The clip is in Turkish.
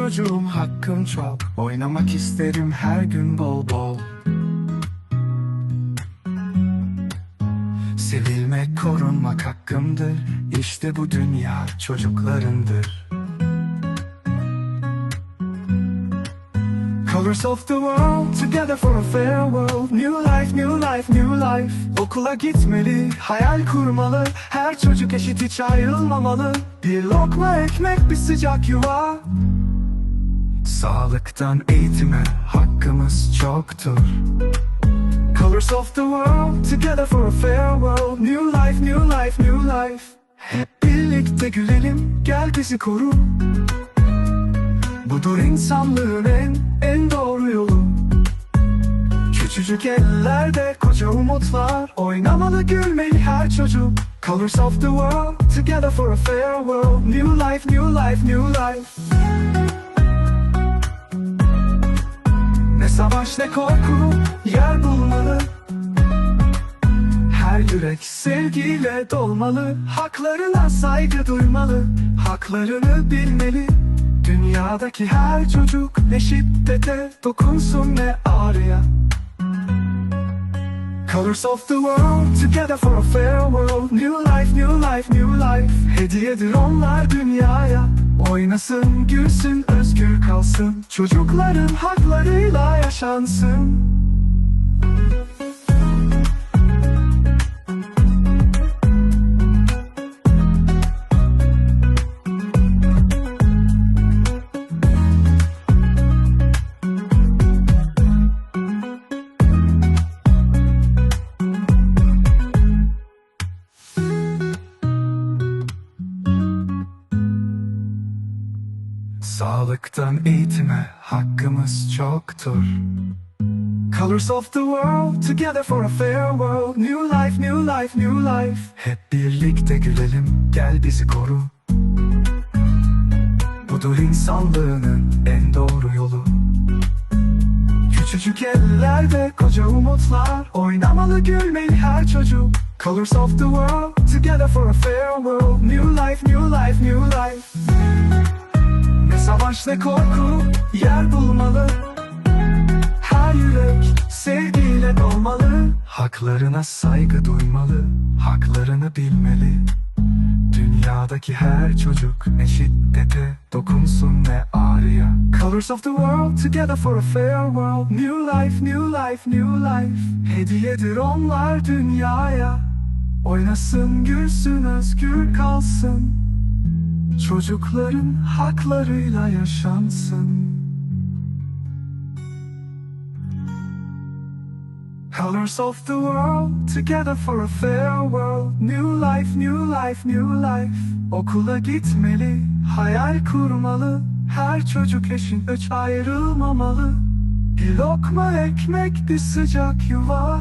çocuğum, hakkım çok. Oynamak isterim her gün bol bol. Sevilmek, korunmak hakkımdır. İşte bu dünya çocuklarındır. Colors of the world, together for a fair world. New life, new life, new life. Okula gitmeli, hayal kurmalı. Her çocuk eşit, hiç ayrılmamalı. Bir lokma ekmek, bir sıcak yuva. Sağlıktan eğitime hakkımız çoktur. Colors of the world, together for a fair world. New life, new life, new life. Hep birlikte gülelim, gel bizi koru. Budur insanlığın en doğru yolu. Küçücük ellerde koca umutlar. Oynamalı, gülmeli her çocuk. Colors of the world, together for a fair world. New life, new life, new life. Ne savaş ne korku yer bulmalı. Her yürek sevgiyle dolmalı. Haklarına saygı duymalı. Haklarını bilmeli. Dünyadaki her çocuk ne şiddete dokunsun ne ağrıya. Colors of the world, together for a fair world. New life, new life, new life. Hediyedir onlar dünyaya. Oynasın, gülsün, özgür kalsın. Çocukların haklarıyla yaşansın. Sağlıktan eğitime hakkımız çoktur. Colors of the world, together for a fair world. New life, new life, new life. Hep birlikte gülelim, gel bizi koru. Budur insanlığının en doğru yolu. Küçücük ellerde koca umutlar. Oynamalı, gülmeli her çocuk. Colors of the world, together for a fair world. New life, new life, new life. Ne savaş ne korku yer bulmalı. Her yürek sevgiyle dolmalı. Haklarına saygı duymalı. Haklarını bilmeli. Dünyadaki her çocuk ne şiddete dokunsun ne ağrıya. Colors of the world, together for a fair world. New life, new life, new life. Hediyedir onlar dünyaya. Oynasın, gülsün, özgür kalsın. Çocukların haklarıyla yaşansın. Colors of the world, together for a fair world. New life, new life, new life. Okula gitmeli, hayal kurmalı. Her çocuk eşin, hiç ayrılmamalı. Bir lokma ekmek, bir sıcak yuva.